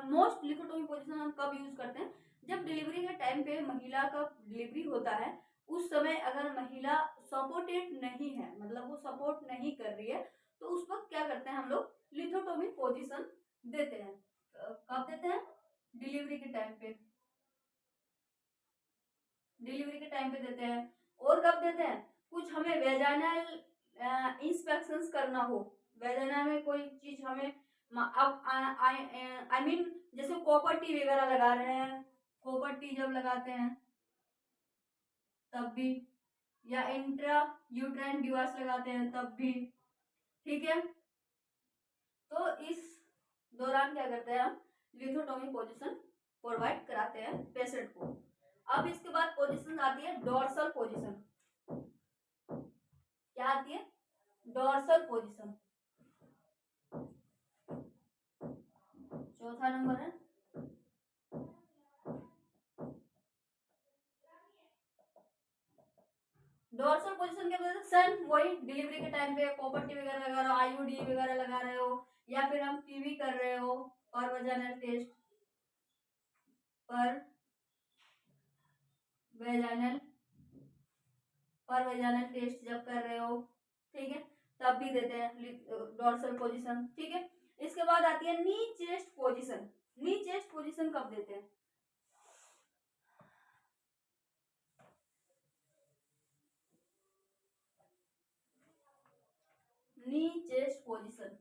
मोस्ट लिथोटोमी पोजीशन हम कब यूज करते हैं, जब डिलीवरी के टाइम पे महिला का डिलीवरी होता है, उस समय अगर महिला सपोर्टेड नहीं है, मतलब वो सपोर्ट नहीं कर रही है, तो उस वक्त क्या करते हैं हम लोग, लिथोटोमी पोजीशन देते हैं। कब देते हैं, डिलीवरी के टाइम पे, डिलीवरी के टाइम पे देते हैं। और कब देते हैं, कुछ हमें वेजाइनल इंस्पेक्शंस करना हो, वेजाइना में कोई चीज हमें अब आई मीन जैसे कॉपर टी वगैरह लगा रहे हैं, कॉपर टी जब लगाते हैं तब भी, या इंट्रा यूट्राइन डिवाइस लगाते हैं तब भी, ठीक है। तो इस दौरान क्या करते हैं हम, लिथोटॉमी पोजीशन प्रोवाइड कराते हैं पेशेंट को। अब इसके बाद पोजीशन आती है डोर्सल पोजीशन। क्या आती है, डोर्सल पोजीशन। चौथा नंबर है डोर्सल पोजीशन के पोजीशन, वही डिलीवरी के टाइम पे कॉपर टी वगैरह लगा रहे हो, आईयूडी वगैरह लगा रहे हो, या फिर हम पीवी कर रहे हो, पर वेजाइनल टेस्ट, पर वेजाइनल टेस्ट जब कर रहे हो, ठीक है, तब भी देते हैं डोर्सल पोजीशन, ठीक है। इसके बाद आती है नी चेस्ट पोजीशन। नी चेस्ट पोजीशन कब देते हैं, नी चेस्ट पोजीशन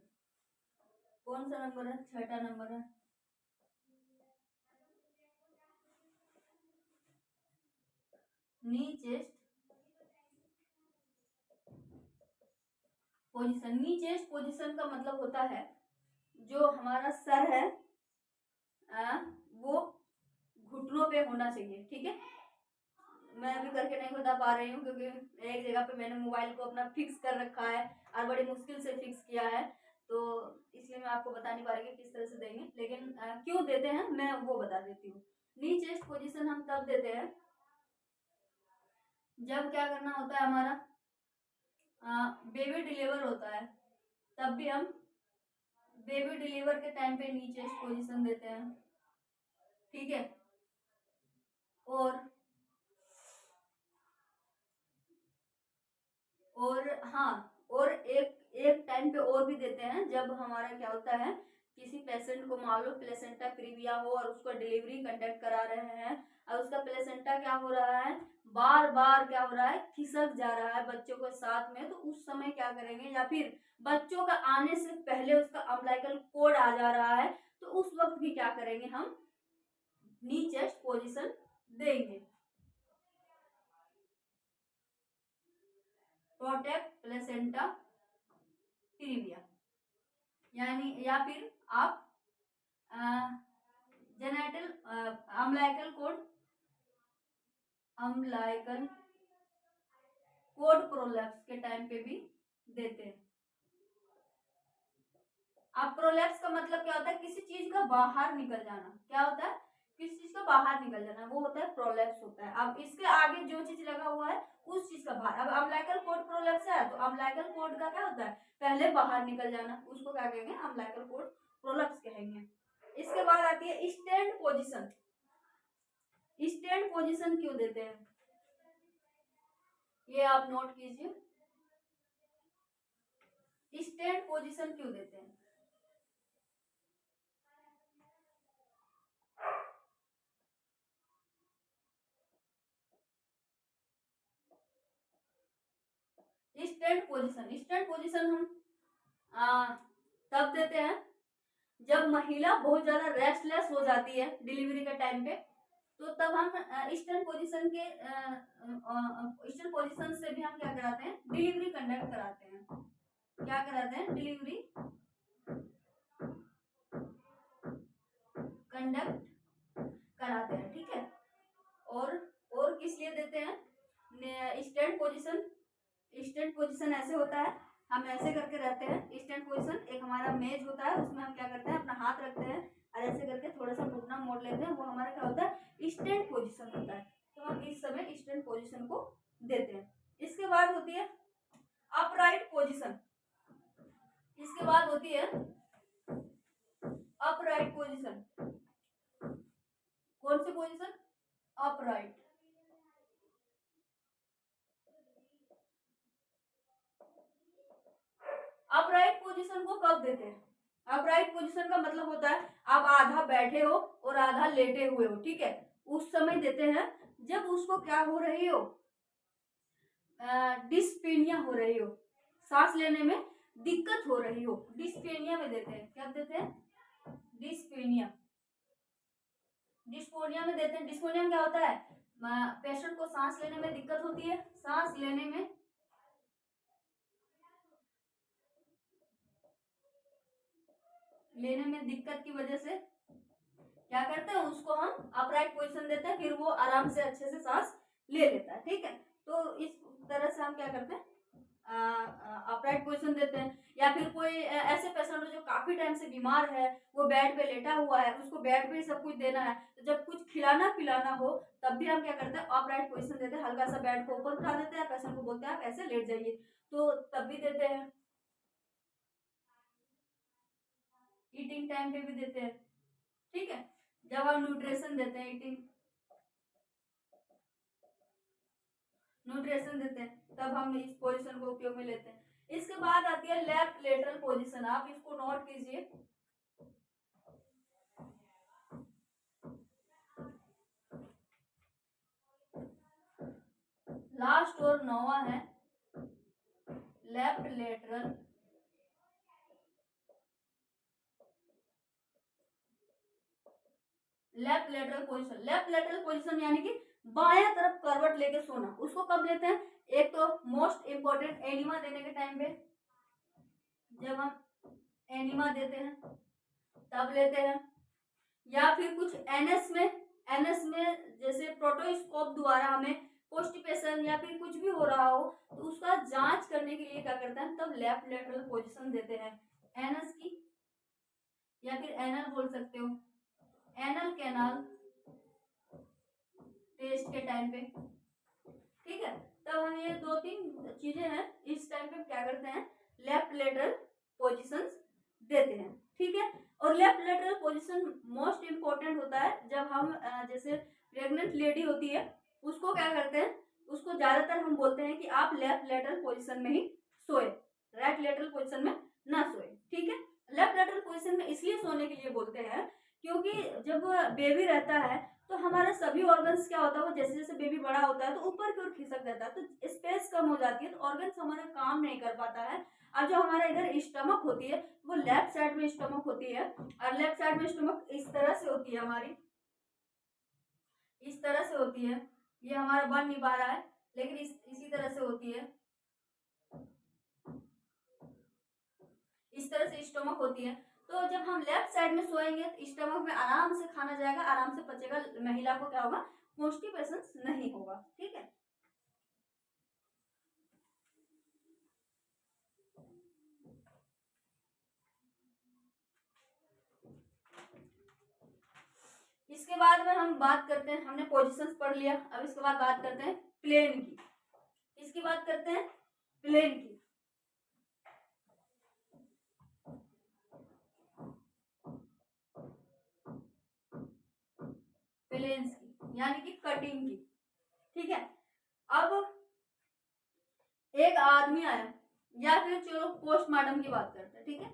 कौन सा नंबर है, छठा नंबर है। नी चेस्ट पोजीशन, नी चेस्ट पोजीशन का मतलब होता है जो हमारा सर है वो घुटनों पे होना चाहिए, ठीक है। मैं अभी करके नहीं बता पा रही हूँ क्योंकि एक जगह पे मैंने मोबाइल को अपना फिक्स कर रखा है और बड़ी मुश्किल से फिक्स किया है, तो इसलिए मैं आपको बता नहीं पा रही किस तरह से देंगे, लेकिन क्यों देते हैं मैं वो बता देती हूँ। नी चेस्ट पोजीशन हम तब देते हैं जब क्या करना होता है, हमारा बेबी डिलीवर होता है, तब भी हम बेबी डिलीवर के टाइम पे नी चेस्ट पोजीशन देते हैं, ठीक है। और हाँ, और एक टाइम पे और भी देते हैं जब हमारा क्या होता है, किसी पेशेंट को मान लो प्लेसेंटा प्रीविया हो और उसको डिलीवरी कंडक्ट करा रहे हैं और उसका प्लेसेंटा क्या हो रहा है, बार बार क्या हो रहा है, खिसक जा रहा है बच्चों के साथ में, तो उस समय क्या करेंगे, या फिर बच्चों का आने से पहले उसका अम्बिलिकल कोड आ जा रहा है, तो उस वक्त भी क्या करेंगे, हम नी चेस्ट पोजीशन देंगे। प्रोटेक्ट प्लेसेंटा प्रीविया, यानी या फिर आप जेनेटल अम्बिलिकल कोड प्रोलैप्स के टाइम पे भी देते हैं। अब प्रोलैप्स का मतलब क्या होता है, किसी चीज का बाहर निकल जाना, क्या होता है, किसी चीज का बाहर निकल जाना, वो होता है प्रोलैप्स होता है। अब इसके आगे जो चीज लगा हुआ है उस चीज का बाहर, अब अम्बिलिकल कोड प्रोलैप्स है तो अम्बिलिकल कोड का क्या होता है, पहले बाहर निकल जाना, उसको क्या कहेंगे, अम्बिलिकल कोड प्रोलैप्स कहेंगे। इसके बाद आती है स्टैंड पोजीशन। स्टैंड पोजीशन क्यों देते हैं, ये आप नोट कीजिए, स्टैंड पोजीशन क्यों देते हैं। स्टैंड पोजीशन हम तब देते हैं जब महिला बहुत ज्यादा रेस्टलेस हो जाती है डिलीवरी के टाइम पे, तो तब हम ईस्टर्न पोजीशन से भी हम क्या कराते हैं, डिलीवरी कंडक्ट कराते हैं। क्या कराते हैं, डिलीवरी कंडक्ट कराते हैं, ठीक है। और किस लिए देते हैं, स्टैंड पोजीशन ऐसे होता है, हम ऐसे करके रहते हैं। स्टैंड पोजीशन एक हमारा मेज होता है, उसमें हम क्या करते हैं, अपना हाथ रखते हैं और ऐसे करके थोड़ा सा घुटना मोड़ लेते हैं, वो हमारा क्या होता है, स्टैंड पोजीशन होता है। तो हम इस समय स्टैंड पोजीशन को देते हैं। इसके बाद होती है अपराइट पोजीशन। इसके बाद होती है अपराइट पोजीशन। कौन सी पोजीशन, अपराइट। अपराइट पोजीशन को कब देते हैं, अपराइट पोजीशन का मतलब होता है आप आधा बैठे हो और आधा लेटे हुए हो, ठीक है, उस समय देते हैं जब उसको क्या हो रही हो, डिस्पीनिया हो रही हो, सांस लेने में दिक्कत हो रही हो, डिस्पेनिया में देते हैं। क्या देते हैं? डिस्पेनिया। डिस्पोनिया में देते हैं। डिस्पोनिया में क्या होता है? पेशेंट को सांस लेने में दिक्कत होती है, सांस लेने में दिक्कत की वजह से क्या करते हैं, उसको हम अपराइट पोजीशन देते हैं, फिर वो आराम से अच्छे से सांस ले लेता है। ठीक है, तो इस तरह से हम क्या करते हैं, अपराइट पोजीशन देते हैं। या फिर कोई ऐसे पेशेंट हो जो काफी टाइम से बीमार है, वो बेड पे लेटा हुआ है, उसको बेड पे ही सब कुछ देना है, तो जब कुछ खिलाना पिलाना हो तब भी हम क्या करते हैं, अपराइट पोजीशन देते हैं। हल्का सा बेड को ऊपर उठा देते हैं, पेशेंट को बोलते हैं आप ऐसे लेट जाइए, तो तब भी देते हैं। ईटिंग टाइम पे भी देते हैं। ठीक है, जब हम न्यूट्रिशन देते हैं, न्यूट्रिशन देते हैं, तब हम इस पोजीशन को उपयोग में लेते हैं। इसके बाद आती है लेफ्ट लेटरल पोजीशन। आप इसको नोट कीजिए। लास्ट और नौवा है left lateral position. Left lateral position यानी कि बाएं तरफ करवट लेके सोना। उसको कब लेते हैं? एक तो मोस्ट इंपोर्टेंट एनिमा देने के टाइम पे, जब हम एनिमा देते हैं तब लेते हैं, या फिर कुछ एनएस में जैसे प्रोटोस्कोप द्वारा हमें कॉन्स्टिपेशन या फिर कुछ भी हो रहा हो तो उसका जांच करने के लिए क्या करते हैं, तब लेफ्ट लेटरल पोजीशन देते हैं। एनएस की, या फिर एनल बोल सकते हो, एनल कैनाल टेस्ट के टाइम पे। ठीक है, तब हम ये 2-3 चीजें हैं, इस टाइम पे क्या करते हैं, लेफ्ट लेटरल पोजीशंस देते हैं। ठीक है, और left lateral position most important होता है जब हम जैसे प्रेग्नेंट लेडी होती है, उसको क्या करते हैं, उसको ज्यादातर हम बोलते हैं कि आप लेफ्ट लेटरल पोजीशन में ही सोए, राइट लेटरल पोजीशन में ना सोए। ठीक है, लेफ्ट लेटरल पोजीशन में इसलिए सोने के लिए बोलते हैं क्योंकि जब बेबी रहता है तो हमारे सभी ऑर्गन्स क्या होता है, वो जैसे जैसे बेबी बड़ा होता है तो ऊपर की ओर खिसक जाता है, तो स्पेस कम हो जाती है, तो ऑर्गन्स हमारा काम नहीं कर पाता है। और जो हमारा इधर स्टमक होती है वो लेफ्ट साइड में स्टमक होती है, और लेफ्ट साइड में स्टमक इस तरह से होती है हमारी, इस तरह से होती है। ये हमारा बन नहीं पा रहा है, लेकिन इसी तरह से होती है, इस तरह से स्टमक होती है। तो जब हम लेफ्ट साइड में सोएंगे तो स्टमक में आराम से खाना जाएगा, आराम से पचेगा, महिला को क्या होगा, कॉन्स्टिपेशन नहीं होगा। ठीक है, इसके बाद में हम बात करते हैं, हमने पोजीशंस पढ़ लिया, अब इसके बाद बात करते हैं प्लेन की। इसकी बात करते हैं प्लेन की। प्लेन्स की यानी कि कटिंग की। ठीक है, अब एक आदमी आया, या फिर चलो पोस्टमार्टम की बात करते हैं। ठीक है,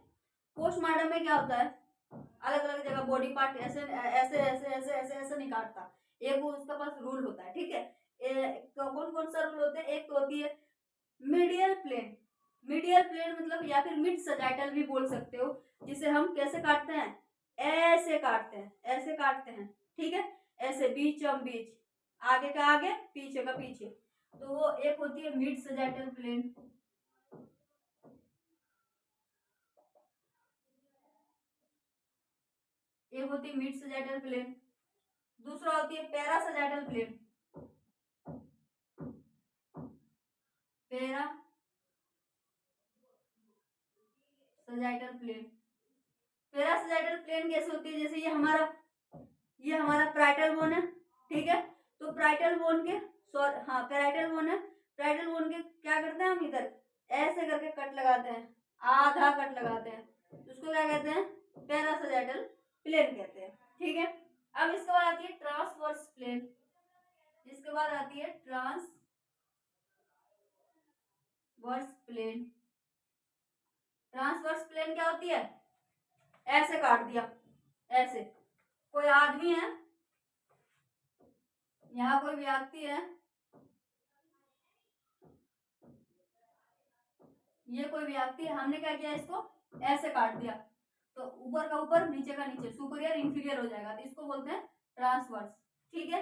पोस्टमार्टम में क्या होता है, अलग अलग जगह बॉडी पार्ट ऐसे ऐसे ऐसे ऐसे ऐसे ऐसे नहीं काटता, एक वो उसके पास रूल होता है। ठीक है, कौन कौन सा रूल होता है, एक तो होती है मीडियल प्लेन। मीडियल प्लेन मतलब, या फिर मिड सजाइटल भी बोल सकते हो, जिसे हम कैसे काटते हैं, ऐसे काटते हैं, ऐसे काटते हैं। ठीक है, ऐसे बीचम बीच, आगे का आगे पीछे का पीछे, तो वो एक होती है मिड सजाइटल प्लेन, एक होती है मिड सजाइटल प्लेन, दूसरा होती है parasagittal plane, parasagittal plane. Parasagittal plane कैसे होती है, जैसे ये हमारा प्राइटल बोन है। ठीक है, तो प्राइटल बोन के हाँ पैराइटल बोन है, प्राइटल बोन के क्या करते हैं हम, इधर ऐसे करके कट लगाते हैं, आधा कट लगाते हैं, तो उसको क्या कहते हैं, पैरा सजाइटल प्लेन कहते हैं। ठीक है, अब इसके बाद आती है ट्रांसवर्स प्लेन। इसके बाद आती है ट्रांसवर्स प्लेन। ट्रांसवर्स प्लेन क्या होती है, ऐसे काट दिया, ऐसे कोई आदमी है, यहाँ कोई व्यक्ति है, ये कोई व्यक्ति है, हमने क्या किया, इसको ऐसे काट दिया, तो ऊपर का ऊपर नीचे का नीचे, सुपीरियर इंफीरियर हो जाएगा, तो इसको बोलते हैं ट्रांसवर्स। ठीक है,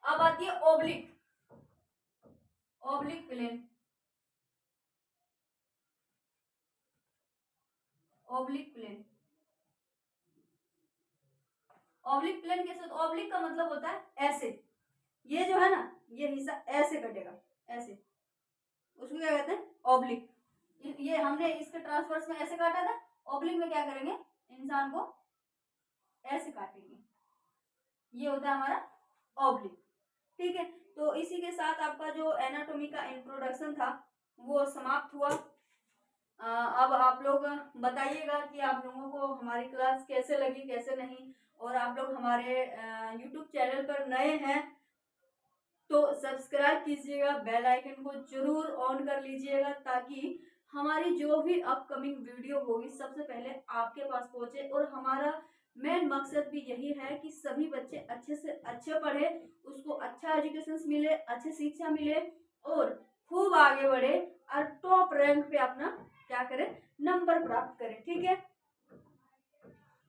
अब आती है oblique, oblique plane, oblique plane. Oblique plane कैसे होता है? ओब्लिक का मतलब होता है ऐसे, ये जो है ना, ये हिस्सा ऐसे कटेगा, ऐसे, उसको क्या कहते हैं, ओब्लिक। ये हमने इसके ट्रांसवर्स में ऐसे काटा था, ओब्लिक में क्या करेंगे, इंसान को ऐसे काटेंगे, ये होता है हमारा ओब्लिक। ठीक है, तो इसी के साथ आपका जो एनाटॉमी का इंट्रोडक्शन था वो समाप्त हुआ। अब आप लोग बताइएगा कि आप लोगों को हमारी क्लास कैसे लगी, कैसे नहीं, और आप लोग हमारे यूट्यूब चैनल पर नए हैं तो सब्सक्राइब कीजिएगा, बेल आइकन को जरूर ऑन कर लीजिएगा, ताकि हमारी जो भी अपकमिंग वीडियो होगी सबसे पहले आपके पास पहुंचे। और हमारा मेन मकसद भी यही है कि सभी बच्चे अच्छे से अच्छे पढ़े, उसको अच्छा एजुकेशन मिले, अच्छी शिक्षा मिले, और खूब आगे बढ़े और टॉप रैंक पे अपना क्या करें, नंबर प्राप्त करें। ठीक है,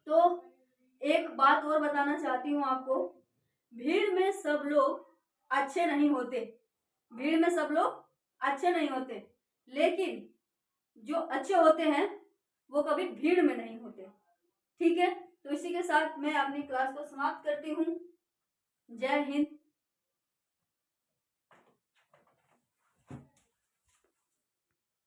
तो एक बात और बताना चाहती हूँ आपको, भीड़ में सब लोग अच्छे नहीं होते, भीड़ में सब लोग अच्छे नहीं होते, लेकिन जो अच्छे होते हैं वो कभी भीड़ में नहीं होते। ठीक है, तो इसी के साथ मैं अपनी क्लास को समाप्त करती हूँ। जय हिंद।